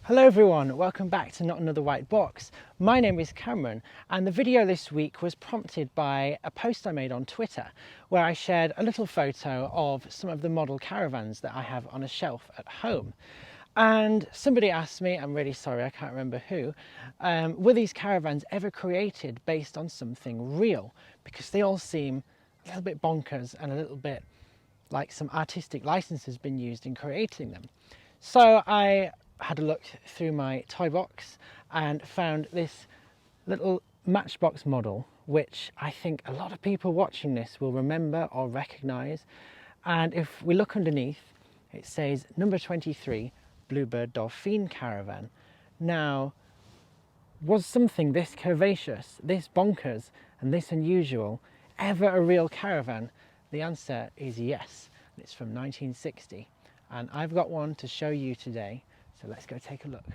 Hello everyone, welcome back to Not Another White Box. My name is Cameron and the video this week was prompted by a post I made on Twitter where I shared a little photo of some of the model caravans that I have on a shelf at home. And somebody asked me, I'm really sorry, I can't remember who, were these caravans ever created based on something real? Because they all seem a little bit bonkers and a little bit like some artistic license has been used in creating them. So I had a look through my toy box and found this little Matchbox model, which I think a lot of people watching this will remember or recognise. And if we look underneath, it says number 23, Bluebird Dauphine Caravan. Now, was something this curvaceous, this bonkers, and this unusual ever a real caravan? The answer is yes. It's from 1960, and I've got one to show you today. So let's go take a look.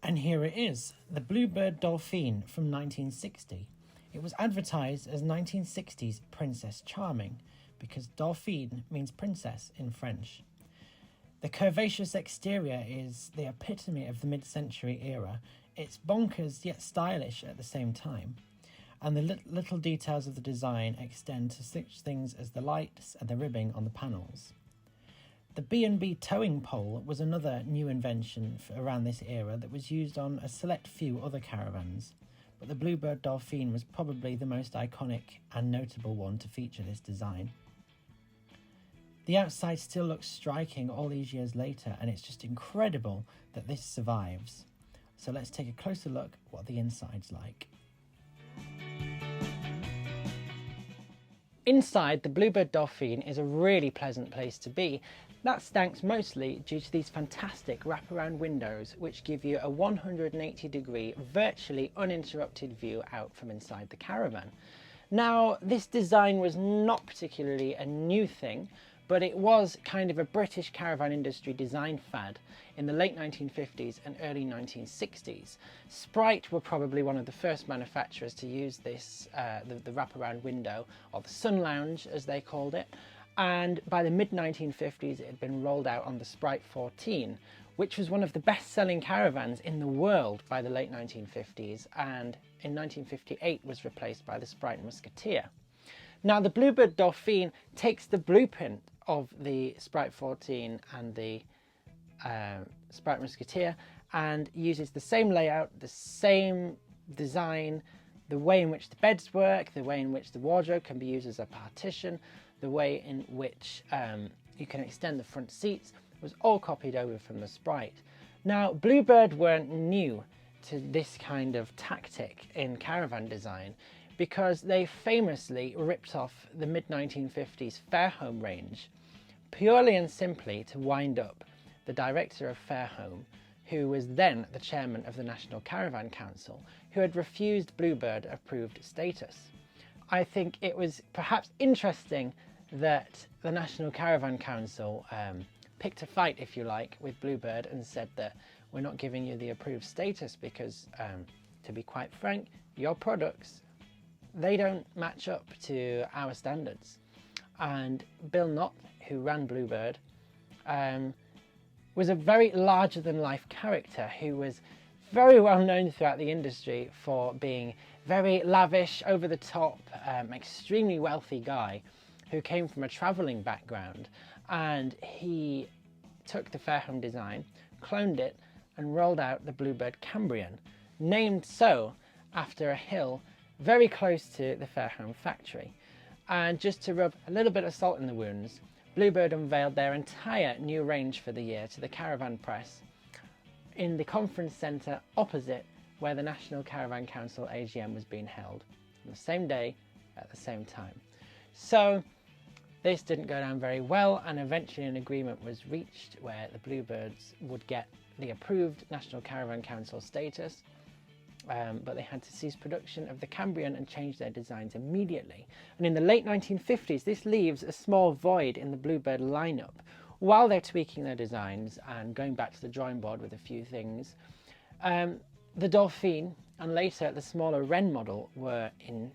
And here it is, the Bluebird Dolphin from 1960. It was advertised as 1960s Princess Charming because Dauphine means princess in French. The curvaceous exterior is the epitome of the mid-century era. It's bonkers yet stylish at the same time. And the little details of the design extend to such things as the lights and the ribbing on the panels. The B&B towing pole was another new invention around this era that was used on a select few other caravans, but the Bluebird Dolphin was probably the most iconic and notable one to feature this design. The outside still looks striking all these years later, and it's just incredible that this survives. So let's take a closer look at what the inside's like. Inside, the Bluebird Dauphine is a really pleasant place to be. That's thanks mostly due to these fantastic wraparound windows which give you a 180-degree, virtually uninterrupted view out from inside the caravan. Now, this design was not particularly a new thing, but it was kind of a British caravan industry design fad in the late 1950s and early 1960s. Sprite were probably one of the first manufacturers to use this, the wraparound window, or the sun lounge as they called it. And by the mid-1950s it had been rolled out on the Sprite 14, which was one of the best-selling caravans in the world by the late 1950s, and in 1958 was replaced by the Sprite Musketeer. Now, the Bluebird Dauphine takes the blueprint of the Sprite 14 and the Sprite Musketeer and uses the same layout, the same design, the way in which the beds work, the way in which the wardrobe can be used as a partition, the way in which you can extend the front seats, was all copied over from the Sprite. Now, Bluebird weren't new to this kind of tactic in caravan design, because they famously ripped off the mid-1950s Fairhome range, purely and simply to wind up the director of Fairhome, who was then the chairman of the National Caravan Council, who had refused Bluebird approved status. I think it was perhaps interesting that the National Caravan Council picked a fight, if you like, with Bluebird and said that we're not giving you the approved status because, to be quite frank, your products, they don't match up to our standards. And Bill Knott, who ran Bluebird, was a very larger-than-life character who was very well known throughout the industry for being very lavish, over-the-top, extremely wealthy guy who came from a travelling background. And he took the Fairhome design, cloned it, and rolled out the Bluebird Cambrian, named so after a hill very close to the Fairhome factory. And just to rub a little bit of salt in the wounds, Bluebird unveiled their entire new range for the year to the Caravan press in the conference centre opposite where the National Caravan Council AGM was being held, on the same day at the same time. So this didn't go down very well, and eventually an agreement was reached where the Bluebirds would get the approved National Caravan Council status, but they had to cease production of the Cambrian and change their designs immediately. And in the late 1950s, this leaves a small void in the Bluebird lineup. While they're tweaking their designs and going back to the drawing board with a few things, the Dauphine and later the smaller Wren model were in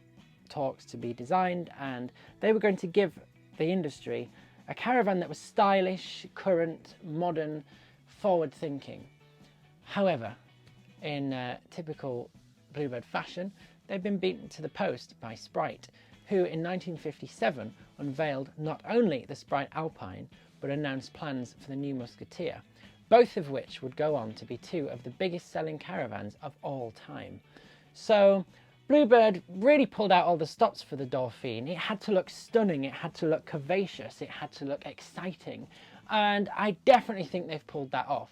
talks to be designed, and they were going to give the industry a caravan that was stylish, current, modern, forward thinking. However, in typical Bluebird fashion, they've been beaten to the post by Sprite, who in 1957 unveiled not only the Sprite Alpine, but announced plans for the new Musketeer, both of which would go on to be two of the biggest selling caravans of all time. So Bluebird really pulled out all the stops for the Dauphine. It had to look stunning, it had to look curvaceous, it had to look exciting, and I definitely think they've pulled that off,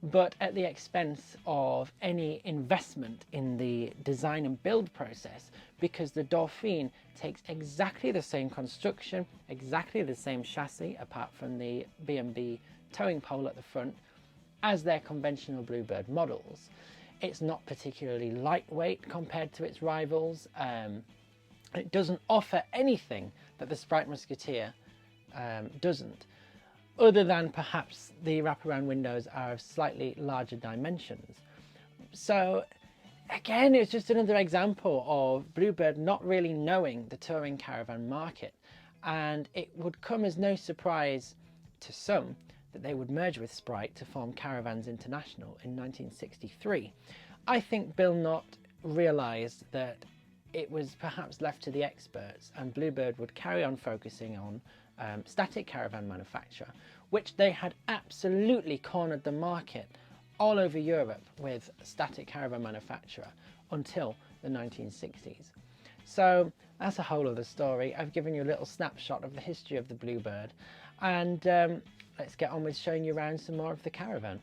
but at the expense of any investment in the design and build process, because the Dauphine takes exactly the same construction, exactly the same chassis, apart from the B&B towing pole at the front, as their conventional Bluebird models. It's not particularly lightweight compared to its rivals. It doesn't offer anything that the Sprite Musketeer doesn't, other than perhaps the wraparound windows are of slightly larger dimensions. So again, it's just another example of Bluebird not really knowing the touring caravan market, and it would come as no surprise to some that they would merge with Sprite to form Caravans International in 1963. I think Bill Knott realised that it was perhaps left to the experts, and Bluebird would carry on focusing on static caravan manufacture, which they had absolutely cornered the market all over Europe with static caravan manufacturer until the 1960s. So that's a whole other story. I've given you a little snapshot of the history of the Bluebird, and let's get on with showing you around some more of the Caravan.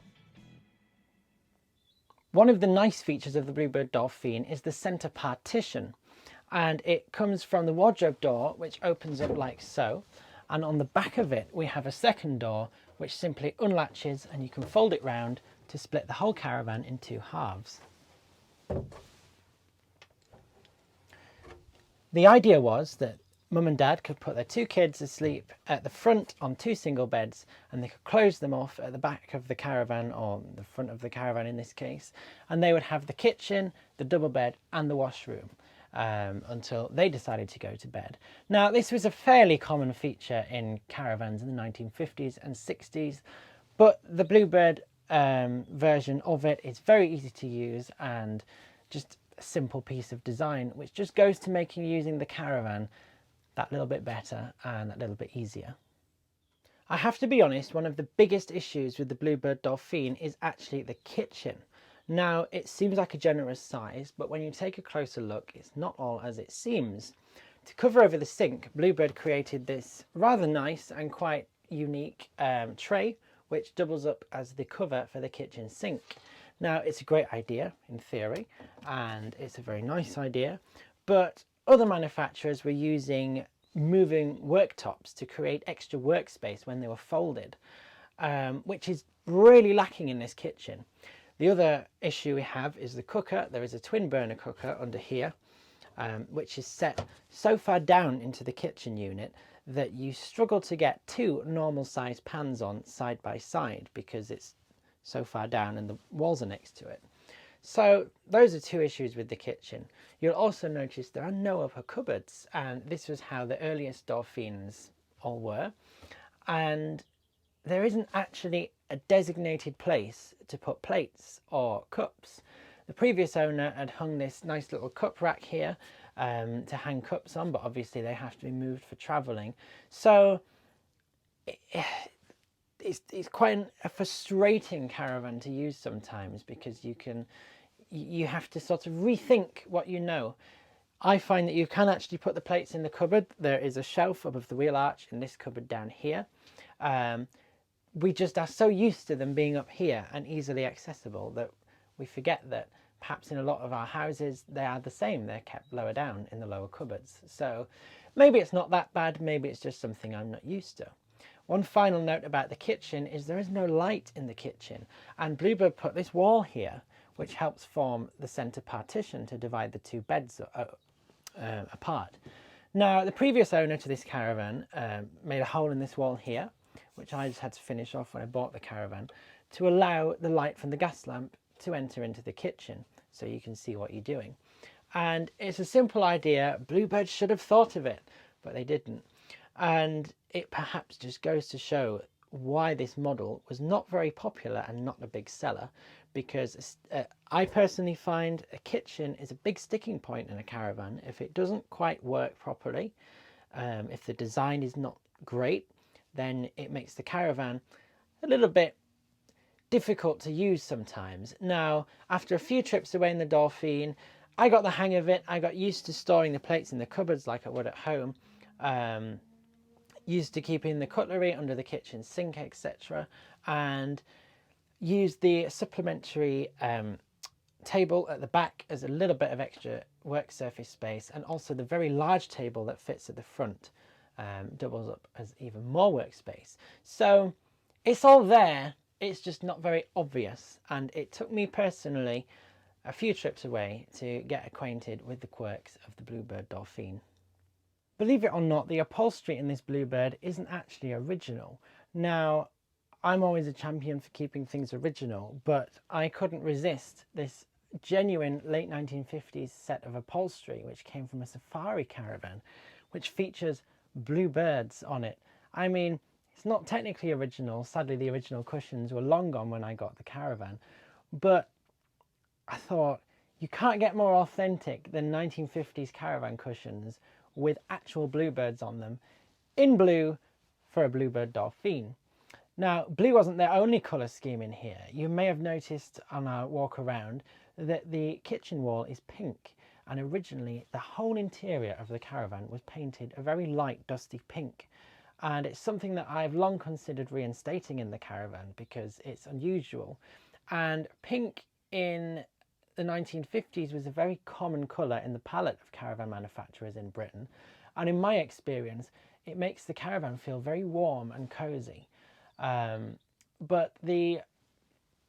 One of the nice features of the Bluebird Dauphine is the centre partition, and it comes from the wardrobe door, which opens up like so, and on the back of it we have a second door which simply unlatches, and you can fold it round to split the whole Caravan in two halves. The idea was that Mum and Dad could put their two kids asleep at the front on two single beds, and they could close them off at the back of the Caravan, or the front of the Caravan in this case, and they would have the kitchen, the double bed and the washroom until they decided to go to bed. Now, this was a fairly common feature in Caravans in the 1950s and 60s, but the Bluebird version of it is very easy to use and just a simple piece of design, which just goes to making using the Caravan that little bit better and that little bit easier. I have to be honest, one of the biggest issues with the Bluebird Dauphine is actually the kitchen. Now, it seems like a generous size, but when you take a closer look, it's not all as it seems. To cover over the sink, Bluebird created this rather nice and quite unique tray, which doubles up as the cover for the kitchen sink. Now, it's a great idea in theory, and it's a very nice idea, but other manufacturers were using moving worktops to create extra workspace when they were folded, which is really lacking in this kitchen. The other issue we have is the cooker. There is a twin burner cooker under here, which is set so far down into the kitchen unit that you struggle to get two normal sized pans on side by side because it's so far down and the walls are next to it. So those are two issues with the kitchen. You'll also notice there are no upper cupboards, and this was how the earliest Dauphines all were. And there isn't actually a designated place to put plates or cups. The previous owner had hung this nice little cup rack here to hang cups on, but obviously they have to be moved for travelling. So it's quite a frustrating Caravan to use sometimes, because you have to sort of rethink what you know. I find that you can actually put the plates in the cupboard. There is a shelf above the wheel arch in this cupboard down here. We just are so used to them being up here and easily accessible that we forget that perhaps in a lot of our houses they are the same. They're kept lower down in the lower cupboards. So maybe it's not that bad, maybe it's just something I'm not used to. One final note about the kitchen is there is no light in the kitchen, and Bluebird put this wall here which helps form the centre partition to divide the two beds apart. Now, the previous owner to this Caravan made a hole in this wall here, which I just had to finish off when I bought the Caravan, to allow the light from the gas lamp to enter into the kitchen so you can see what you're doing. And it's a simple idea. Bluebird should have thought of it, but they didn't. And it perhaps just goes to show why this model was not very popular and not a big seller, because I personally find a kitchen is a big sticking point in a caravan. If it doesn't quite work properly, if the design is not great, then it makes the caravan a little bit difficult to use sometimes. Now, after a few trips away in the Dauphine, I got the hang of it. I got used to storing the plates in the cupboards like I would at home. Used to keeping the cutlery under the kitchen sink, etc. And used the supplementary table at the back as a little bit of extra work surface space, and also the very large table that fits at the front doubles up as even more workspace. So it's all there, it's just not very obvious, and it took me personally a few trips away to get acquainted with the quirks of the Bluebird Dauphine. Believe it or not, the upholstery in this Bluebird isn't actually original. Now, I'm always a champion for keeping things original, but I couldn't resist this genuine late 1950s set of upholstery which came from a safari caravan, which features bluebirds on it. I mean, it's not technically original. Sadly, the original cushions were long gone when I got the Caravan, but I thought you can't get more authentic than 1950s caravan cushions with actual bluebirds on them in blue for a Bluebird Dauphine. Now, blue wasn't their only colour scheme in here. You may have noticed on our walk around that the kitchen wall is pink, and originally the whole interior of the Caravan was painted a very light dusty pink, and it's something that I've long considered reinstating in the Caravan because it's unusual. And pink in the 1950s was a very common colour in the palette of caravan manufacturers in Britain, and in my experience it makes the Caravan feel very warm and cosy. But the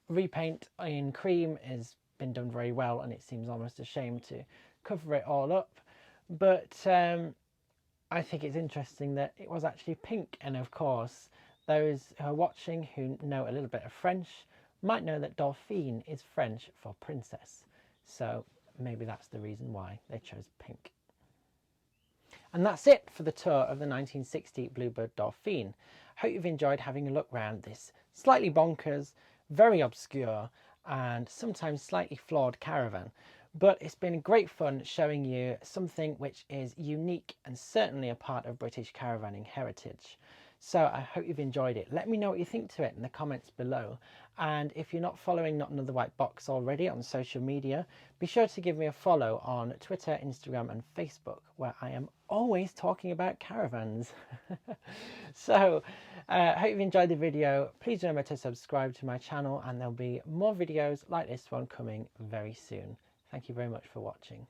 repaint in cream has been done very well, and it seems almost a shame to cover it all up, but I think it's interesting that it was actually pink. And of course, those who are watching who know a little bit of French might know that Dauphine is French for princess, so maybe that's the reason why they chose pink. And that's it for the tour of the 1960 Bluebird Dauphine. Hope you've enjoyed having a look around this slightly bonkers, very obscure and sometimes slightly flawed caravan. But it's been great fun showing you something which is unique and certainly a part of British caravanning heritage. So I hope you've enjoyed it. Let me know what you think to it in the comments below. And if you're not following Not Another White Box already on social media, be sure to give me a follow on Twitter, Instagram and Facebook, where I am always talking about caravans. So I hope you've enjoyed the video. Please remember to subscribe to my channel, and there'll be more videos like this one coming very soon. Thank you very much for watching.